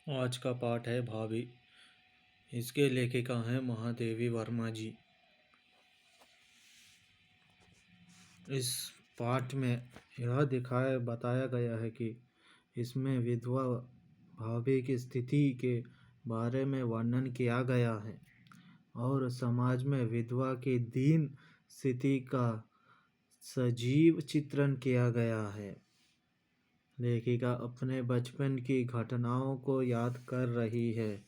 आज का पाठ है भाभी। इसके लेखिका हैं महादेवी वर्मा जी। इस पाठ में यह बताया गया है कि इसमें विधवा भाभी की स्थिति के बारे में वर्णन किया गया है और समाज में विधवा की दीन स्थिति का सजीव चित्रण किया गया है। लेखिका अपने बचपन की घटनाओं को याद कर रही है।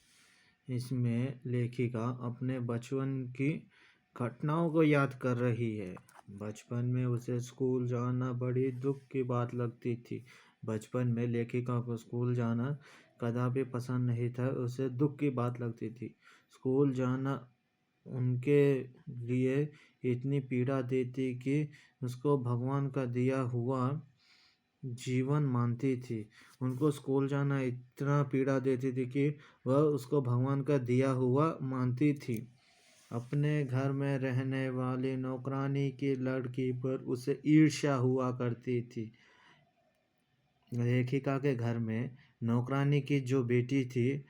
इसमें लेखिका अपने बचपन की घटनाओं को याद कर रही है। बचपन में उसे स्कूल जाना बड़ी दुख की बात लगती थी। बचपन में लेखिका को स्कूल जाना कदापि पसंद नहीं था, उसे दुख की बात लगती थी। स्कूल जाना उनके लिए इतनी पीड़ा देती कि उसको भगवान का दिया हुआ जीवन मानती थी। उनको स्कूल जाना इतना पीड़ा देती थी कि वह उसको भगवान का दिया हुआ मानती थी। अपने घर में रहने वाली नौकरानी की लड़की पर उसे ईर्ष्या हुआ करती थी। लेखिका के घर में नौकरानी की जो बेटी थी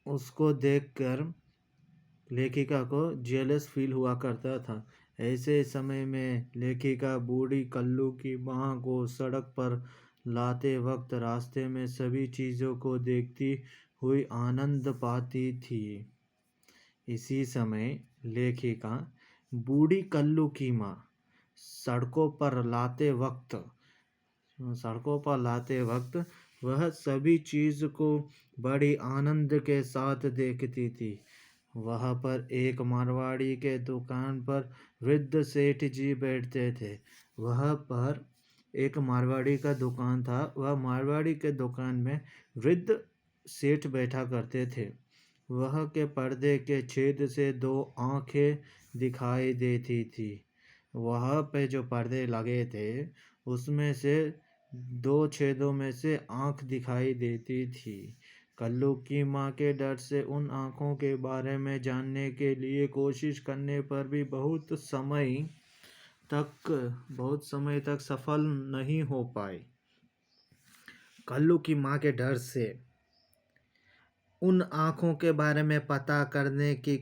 उसको देखकर लेखिका को जेलस फील हुआ करता था। ऐसे समय में लेखिका बूढ़ी कल्लू की माँ को सड़क पर लाते वक्त रास्ते में सभी चीज़ों को देखती हुई आनंद पाती थी। इसी समय लेखिका बूढ़ी कल्लू की माँ सड़कों पर लाते वक्त वह सभी चीज़ को बड़ी आनंद के साथ देखती थी। वहाँ पर एक मारवाड़ी के दुकान पर वृद्ध सेठ जी बैठते थे। वहाँ पर एक मारवाड़ी का दुकान था। वह मारवाड़ी के दुकान में वृद्ध सेठ बैठा करते थे। वह के पर्दे के छेद से दो आंखें दिखाई देती थी। वहाँ पे जो पर्दे लगे थे उसमें से दो छेदों में से आंख दिखाई देती थी। कल्लू की माँ के डर से उन आँखों के बारे में जानने के लिए कोशिश करने पर भी बहुत समय तक सफल नहीं हो पाई। कल्लू की माँ के डर से उन आँखों के बारे में पता करने की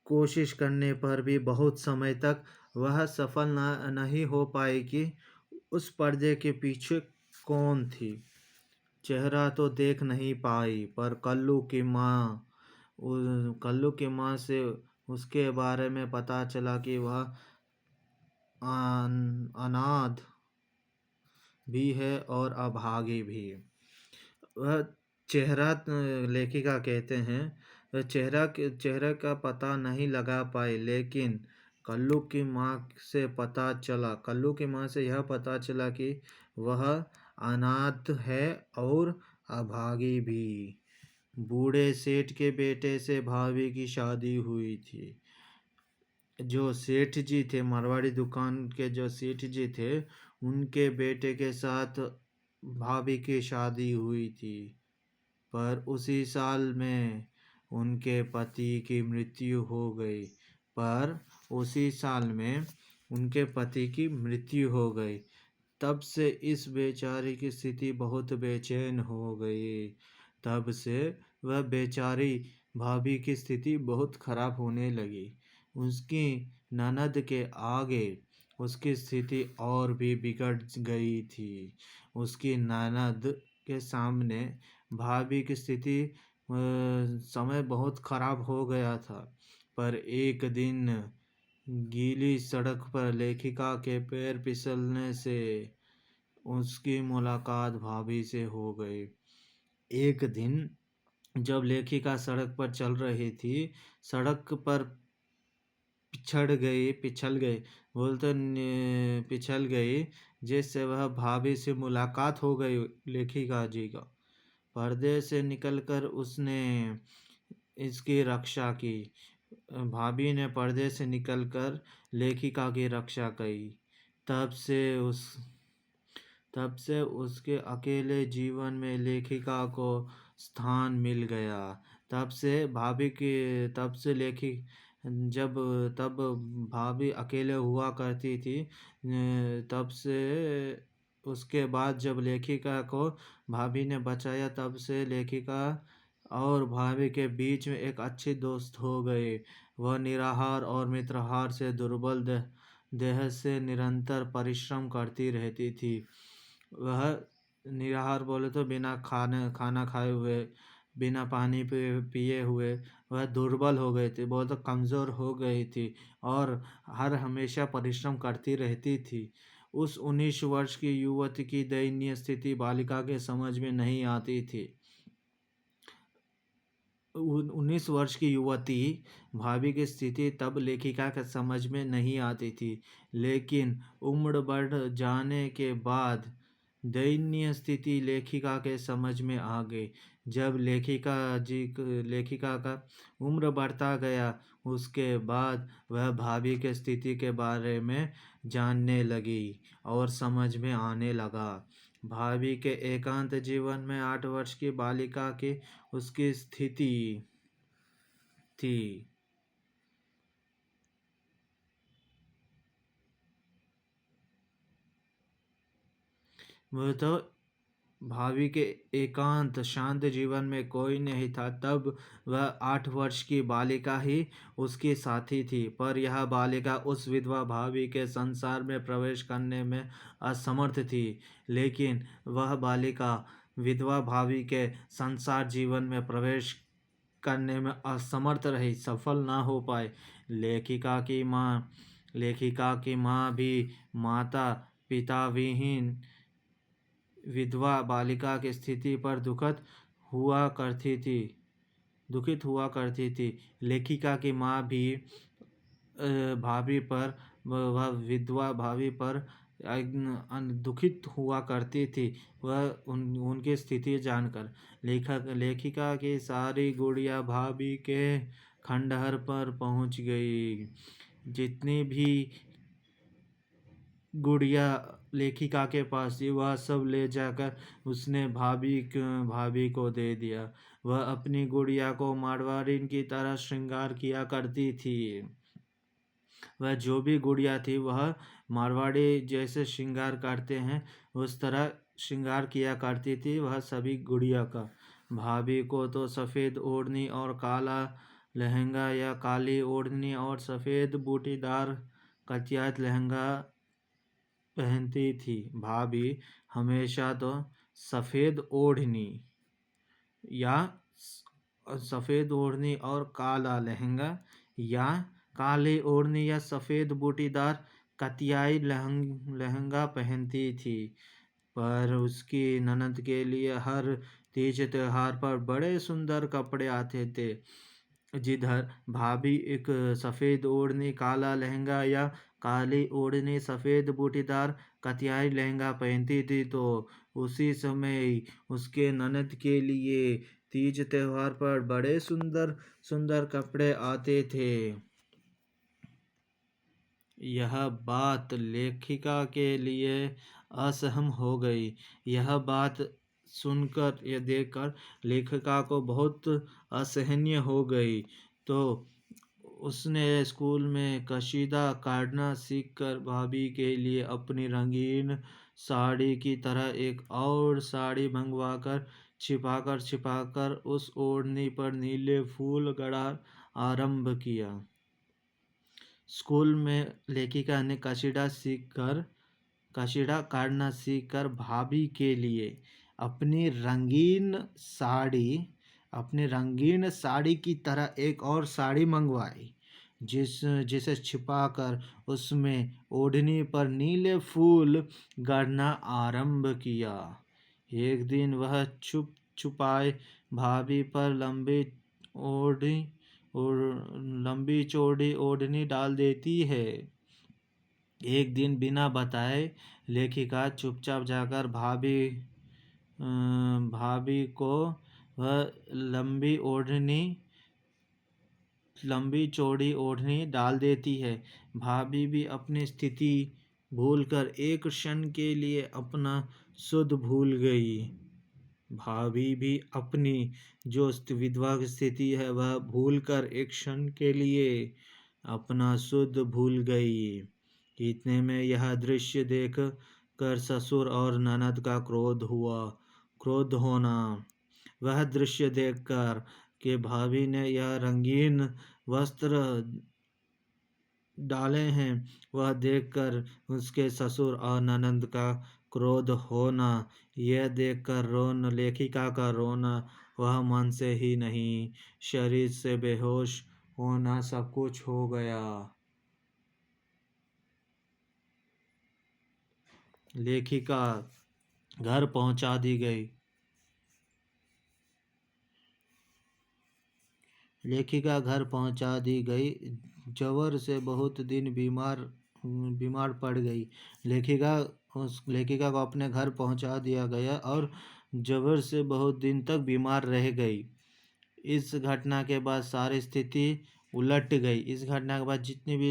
कोशिश करने पर भी बहुत समय तक वह सफल नहीं हो पाई कि उस पर्दे के पीछे कौन थी। चेहरा तो देख नहीं पाई, पर कल्लू की माँ से उसके बारे में पता चला कि वह अनाथ भी है और अभागी भी। वह चेहरा लेखिका कहते हैं वह चेहरे का पता नहीं लगा पाए, लेकिन कल्लू की माँ से यह पता चला कि वह अनाथ है और अभागी भी। बूढ़े सेठ के बेटे से भाभी की शादी हुई थी। जो सेठ जी थे, मारवाड़ी दुकान के जो सेठ जी थे, उनके बेटे के साथ भाभी की शादी हुई थी। पर उसी साल में उनके पति की मृत्यु हो गई। तब से इस बेचारी की स्थिति बहुत बेचैन हो गई। तब से वह बेचारी भाभी की स्थिति बहुत खराब होने लगी। उसकी ननद के आगे उसकी स्थिति और भी बिगड़ गई थी। उसकी ननद के सामने भाभी की स्थिति समय बहुत खराब हो गया था। पर एक दिन गीली सड़क पर लेखिका के पैर फिसलने से उसकी मुलाकात भाभी से हो गई। एक दिन जब लेखिका सड़क पर चल रही थी, सड़क पर पिछल गई, जिससे वह भाभी से मुलाकात हो गई लेखिका जी का। पर्दे से निकलकर उसने इसकी रक्षा की। भाभी ने पर्दे से निकलकर लेखिका की रक्षा की। तब से उसके अकेले जीवन में लेखिका को स्थान मिल गया। तब भाभी अकेले हुआ करती थी, तब से उसके बाद जब लेखिका को भाभी ने बचाया, तब से लेखिका और भाभी के बीच में एक अच्छी दोस्त हो गई। वह निराहार और मित्रहार से दुर्बल देह से निरंतर परिश्रम करती रहती थी। वह निराहार बोले तो बिना खाना खाए हुए, बिना पानी पिए हुए वह दुर्बल हो गई थी, बहुत कमज़ोर हो गई थी और हर हमेशा परिश्रम करती रहती थी। उस 19 वर्ष की युवती की दयनीय स्थिति बालिका के समझ में नहीं आती थी। 19 वर्ष की युवती भाभी की स्थिति तब लेखिका के समझ में नहीं आती थी, लेकिन उम्र बढ़ जाने के बाद दयनीय स्थिति लेखिका के समझ में आ गई। जब लेखिका का उम्र बढ़ता गया, उसके बाद वह भाभी के स्थिति के बारे में जानने लगी और समझ में आने लगा। भाभी के एकांत जीवन में 8 वर्ष की बालिका की उसकी स्थिति थी। वह तो भाभी के एकांत शांत जीवन में कोई नहीं था। तब वह 8 वर्ष की बालिका ही उसकी साथी थी, पर यह बालिका उस विधवा भाभी के संसार में प्रवेश करने में असमर्थ थी। लेकिन वह बालिका विधवा भाभी के संसार जीवन में प्रवेश करने में असमर्थ रही, सफल ना हो पाए। लेखिका की माँ भी माता पिता विहीन विधवा बालिका की स्थिति पर दुखित हुआ करती थी। लेखिका की माँ भी भाभी पर, वह विधवा भाभी पर दुखित हुआ करती थी। वह उनकी स्थिति जानकर लेखिका की सारी गुड़िया भाभी के खंडहर पर पहुंच गई। जितनी भी गुड़िया लेखिका के पास थी, वह सब ले जाकर उसने भाभी को दे दिया। वह अपनी गुड़िया को मारवाड़िन की तरह श्रृंगार किया करती थी। वह जो भी गुड़िया थी, वह मारवाड़ी जैसे श्रृंगार करते हैं उस तरह श्रृंगार किया करती थी वह सभी गुड़िया का। भाभी को तो सफ़ेद ओढ़नी और काला लहंगा या काली ओढ़नी और सफ़ेद बूटीदार कतियात लहंगा पहनती थी। भाभी हमेशा तो सफ़ेद ओढ़नी या सफ़ेद ओढ़नी और काला लहंगा या काली ओढ़नी या सफ़ेद बूटीदार कतियाई लहंगा पहनती थी। पर उसकी ननद के लिए हर तीज त्योहार पर बड़े सुंदर कपड़े आते थे। जिधर भाभी एक सफ़ेद ओढ़नी काला लहंगा या काली ओढ़नी सफ़ेद बूटीदार कतियाई लहंगा पहनती थी, तो उसी समय उसके ननद के लिए तीज त्योहार पर बड़े सुंदर सुंदर कपड़े आते थे। यह बात लेखिका के लिए असहम हो गई। यह बात सुनकर या देखकर लेखिका को बहुत असहनीय हो गई। तो उसने स्कूल में कशीदा काटना सीखकर भाभी के लिए अपनी रंगीन साड़ी की तरह एक और साड़ी मंगवाकर छिपाकर उस ओढ़नी पर नीले फूल गढ़ा आरंभ किया। स्कूल में लेखिका ने कशीदा काटना सीखकर भाभी के लिए अपनी रंगीन साड़ी की तरह एक और साड़ी मंगवाई, जिसे छिपाकर उसमें ओढ़नी पर नीले फूल गढ़ना आरंभ किया। एक दिन वह छुप छुपाए भाभी पर लंबी चौड़ी ओढ़नी डाल देती है। एक दिन बिना बताए लेखिका चुपचाप जाकर भाभी को वह लंबी चौड़ी ओढ़नी डाल देती है। भाभी भी अपनी स्थिति भूलकर एक क्षण के लिए अपना सुध भूल गई। भाभी भी अपनी जो विधवा की स्थिति है वह भूलकर एक क्षण के लिए अपना सुध भूल गई। इतने में यह दृश्य देख कर ससुर और ननद का क्रोध होना। वह दृश्य देखकर कि भाभी ने यह रंगीन वस्त्र डाले हैं, वह देखकर उसके ससुर और ननद का क्रोध होना, यह देखकर लेखिका का रोना, वह मन से ही नहीं शरीर से बेहोश होना, सब कुछ हो गया। लेखिका घर पहुंचा दी गई। लेखिका घर पहुंचा दी गई। जवर से बहुत दिन बीमार पड़ गई। लेखिका को अपने घर पहुंचा दिया गया और जबर से बहुत दिन तक बीमार रह गई। इस घटना के बाद सारी स्थिति उलट गई। इस घटना के बाद जितनी भी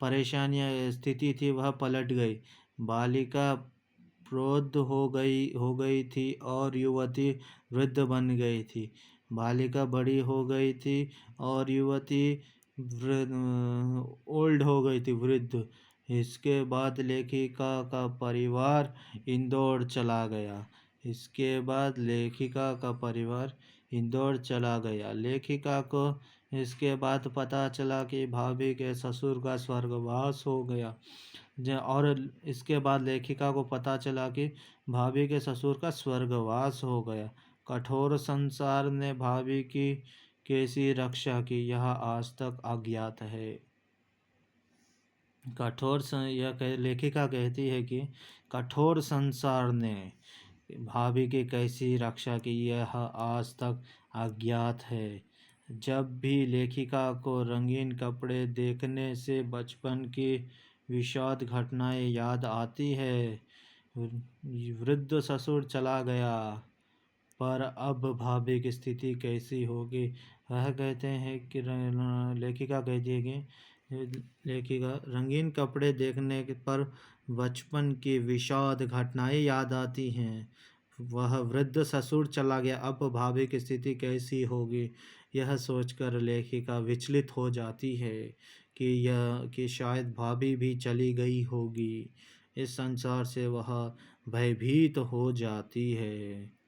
परेशानियां स्थिति थी वह पलट गई। बालिका प्रौढ़ हो गई थी और युवती वृद्ध बन गई थी। बालिका बड़ी हो गई थी और युवती ओल्ड हो गई थी, वृद्ध। इसके बाद लेखिका का परिवार इंदौर चला गया। लेखिका को इसके बाद पता चला कि भाभी के ससुर का स्वर्गवास हो गया। और इसके बाद लेखिका को पता चला कि भाभी के ससुर का स्वर्गवास हो गया। कठोर संसार ने भाभी की कैसी रक्षा की, यह आज तक अज्ञात है। लेखिका कहती है कि कठोर संसार ने भाभी की कैसी रक्षा की, यह आज तक अज्ञात है। जब भी लेखिका को रंगीन कपड़े देखने से बचपन की विषाद घटनाएं याद आती है। वृद्ध ससुर चला गया, पर अब भाभी की स्थिति कैसी होगी। वह कहते हैं कि लेखिका कहती है कि रंगीन कपड़े देखने पर बचपन की विषाद घटनाएं याद आती हैं। वह वृद्ध ससुर चला गया, अब भाभी की स्थिति कैसी होगी। यह सोचकर लेखिका विचलित हो जाती है कि शायद भाभी भी चली गई होगी। इस संसार से वह भयभीत हो जाती है।